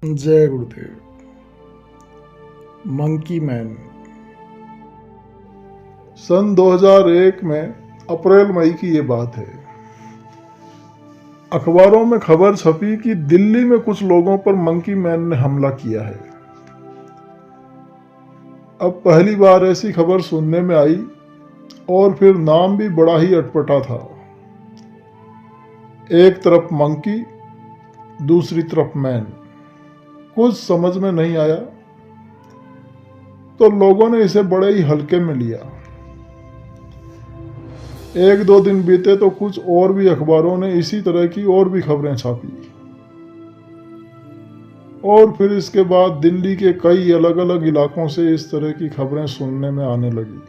जय गुरुदेव। Monkey man सन 2001 में अप्रैल मई की ये बात है। अखबारों में खबर छपी कि दिल्ली में कुछ लोगों पर मंकी मैन ने हमला किया है। अब पहली बार ऐसी खबर सुनने में आई और फिर नाम भी बड़ा ही अटपटा था। एक तरफ मंकी, दूसरी तरफ मैन। कुछ समझ में नहीं आया तो लोगों ने इसे बड़े ही हल्के में लिया। एक दो दिन बीते तो कुछ और भी अखबारों ने इसी तरह की और भी खबरें छापी और फिर इसके बाद दिल्ली के कई अलग अलग इलाकों से इस तरह की खबरें सुनने में आने लगी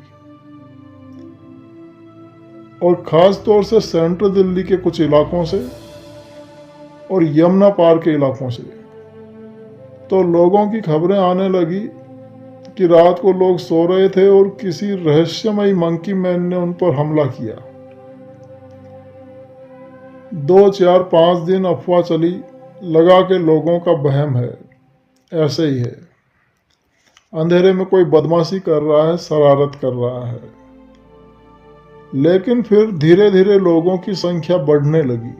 और ख़ास तौर से सेंट्रल दिल्ली के कुछ इलाकों से और यमुना पार के इलाकों से तो लोगों की खबरें आने लगी कि रात को लोग सो रहे थे और किसी रहस्यमयी मंकी मैन ने उन पर हमला किया। 2, 4, 5 दिन अफवाह चली, लगा के लोगों का वहम है, ऐसे ही है, अंधेरे में कोई बदमाशी कर रहा है, शरारत कर रहा है। लेकिन फिर धीरे धीरे लोगों की संख्या बढ़ने लगी,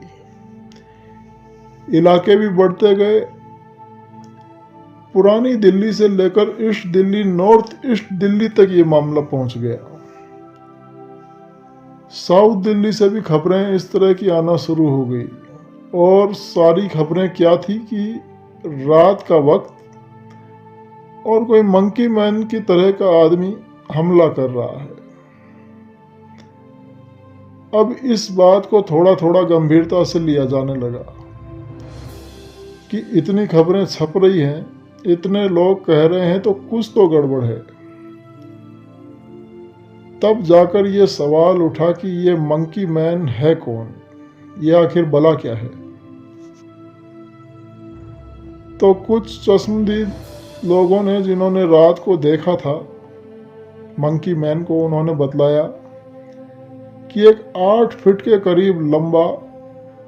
इलाके भी बढ़ते गए। पुरानी दिल्ली से लेकर east Delhi, north east Delhi तक ये मामला पहुंच गया। साउथ दिल्ली से भी खबरें इस तरह की आना शुरू हो गई और सारी खबरें क्या थी कि रात का वक्त और कोई मंकी मैन की तरह का आदमी हमला कर रहा है। अब इस बात को थोड़ा थोड़ा गंभीरता से लिया जाने लगा कि इतनी खबरें छप रही हैं, इतने लोग कह रहे हैं तो कुछ तो गड़बड़ है। तब जाकर ये सवाल उठा कि ये मंकी मैन है कौन, ये आखिर भला क्या है। तो कुछ चश्मदीद लोगों ने, जिन्होंने रात को देखा था मंकी मैन को, उन्होंने बतलाया कि एक 8 फीट के करीब लंबा,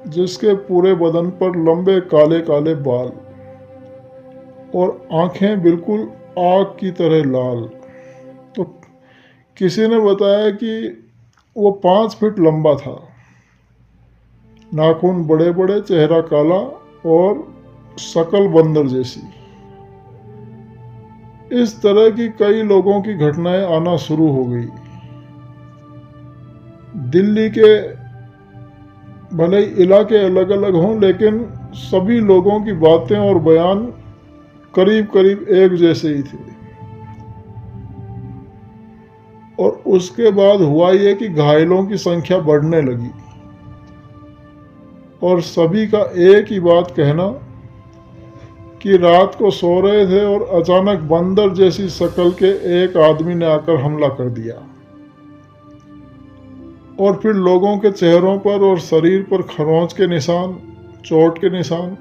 जिसके पूरे बदन पर लंबे काले काले बाल और आंखें बिल्कुल आग की तरह लाल। तो किसी ने बताया कि वो 5 फीट लंबा था, नाखून बड़े बड़े, चेहरा काला और शक्ल बंदर जैसी। इस तरह की कई लोगों की घटनाएं आना शुरू हो गई। दिल्ली के भले ही इलाके अलग अलग हों, लेकिन सभी लोगों की बातें और बयान करीब करीब एक जैसे ही थे। और उसके बाद हुआ ये कि घायलों की संख्या बढ़ने लगी और सभी का एक ही बात कहना कि रात को सो रहे थे और अचानक बंदर जैसी शक्ल के एक आदमी ने आकर हमला कर दिया और फिर लोगों के चेहरों पर और शरीर पर खरोंच के निशान, चोट के निशान,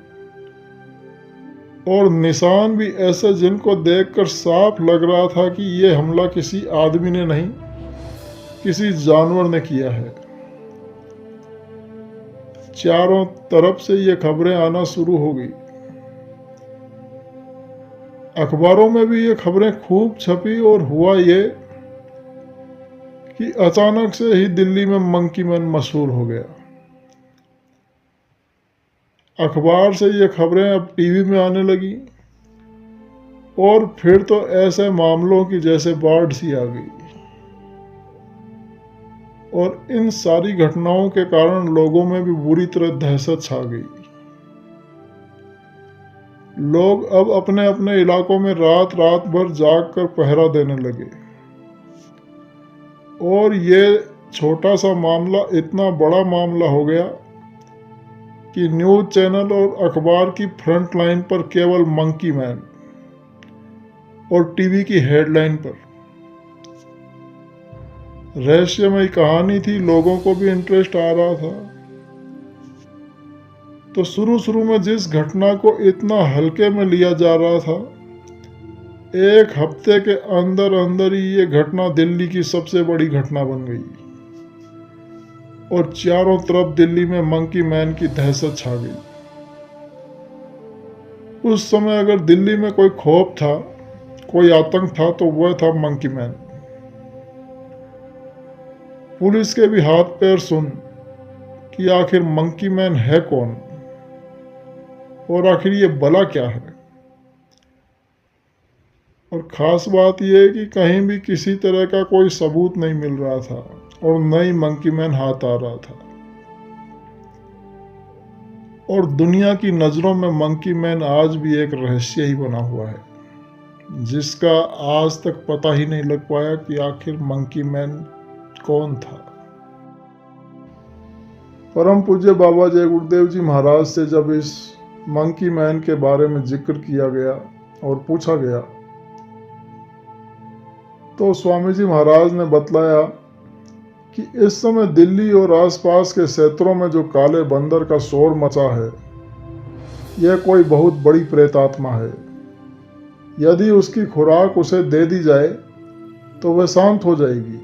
और निशान भी ऐसे जिनको देखकर साफ लग रहा था कि ये हमला किसी आदमी ने नहीं, किसी जानवर ने किया है। चारों तरफ से ये खबरें आना शुरू हो गई। अखबारों में भी ये खबरें खूब छपी और हुआ ये कि अचानक से ही दिल्ली में मंकी मैन मशहूर हो गया। अखबार से ये खबरें अब टीवी में आने लगी और फिर तो ऐसे मामलों की जैसे बाढ़ सी आ गई। और इन सारी घटनाओं के कारण लोगों में भी बुरी तरह दहशत छा गई। लोग अब अपने अपने इलाकों में रात रात भर जाग कर पहरा देने लगे और ये छोटा सा मामला इतना बड़ा मामला हो गया कि न्यूज़ चैनल और अखबार की फ्रंट लाइन पर केवल मंकी मैन और टीवी की हेडलाइन पर रहस्यमयी कहानी थी। लोगों को भी इंटरेस्ट आ रहा था। तो शुरू में जिस घटना को इतना हल्के में लिया जा रहा था, एक हफ्ते के अंदर अंदर ही ये घटना दिल्ली की सबसे बड़ी घटना बन गई और चारों तरफ दिल्ली में मंकी मैन की दहशत छा गई। उस समय अगर दिल्ली में कोई खौफ था, कोई आतंक था, तो वह था मंकी मैन। पुलिस के भी हाथ पैर सुन कि आखिर मंकी मैन है कौन और आखिर ये बला क्या है। और ख़ास बात यह है कि कहीं भी किसी तरह का कोई सबूत नहीं मिल रहा था और न ही मंकी मैन हाथ आ रहा था। और दुनिया की नज़रों में मंकी मैन आज भी एक रहस्य ही बना हुआ है, जिसका आज तक पता ही नहीं लग पाया कि आखिर मंकी मैन कौन था। परम पूज्य बाबा जय गुरुदेव जी महाराज से जब इस मंकी मैन के बारे में जिक्र किया गया और पूछा गया, तो स्वामी जी महाराज ने बतलाया कि इस समय दिल्ली और आसपास के क्षेत्रों में जो काले बंदर का शोर मचा है, यह कोई बहुत बड़ी प्रेतात्मा है। यदि उसकी खुराक उसे दे दी जाए तो वह शांत हो जाएगी।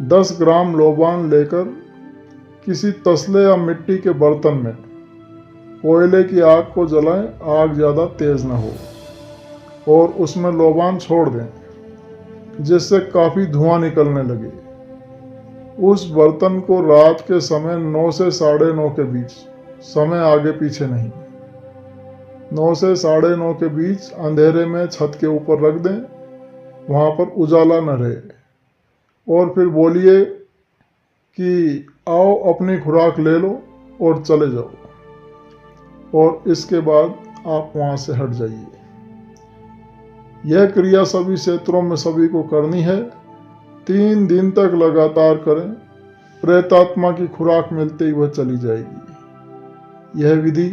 10 ग्राम लोबान लेकर किसी तसले या मिट्टी के बर्तन में कोयले की आग को जलाएं, आग ज़्यादा तेज न हो, और उसमें लोबान छोड़ दें जिससे काफ़ी धुआं निकलने लगे। उस बर्तन को रात के समय 9 से 9:30 के बीच, समय आगे पीछे नहीं, 9 से 9:30 के बीच अंधेरे में छत के ऊपर रख दें, वहाँ पर उजाला न रहे, और फिर बोलिए कि आओ अपनी खुराक ले लो और चले जाओ, और इसके बाद आप वहाँ से हट जाइए। यह क्रिया सभी क्षेत्रों में सभी को करनी है। 3 दिन तक लगातार करें, प्रेतात्मा की खुराक मिलते ही वह चली जाएगी। यह विधि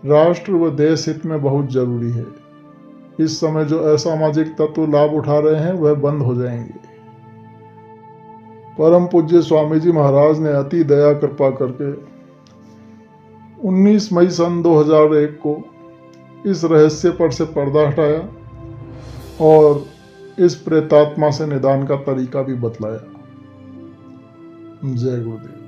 राष्ट्र व देश हित में बहुत जरूरी है। इस समय जो असामाजिक तत्व लाभ उठा रहे हैं वह बंद हो जाएंगे। परम पूज्य स्वामी जी महाराज ने अति दया कृपा करके 19 मई सन 2001 को इस रहस्य पर से पर्दा हटाया और इस प्रेतात्मा से निदान का तरीका भी बतलाया। जय गुरुदेव।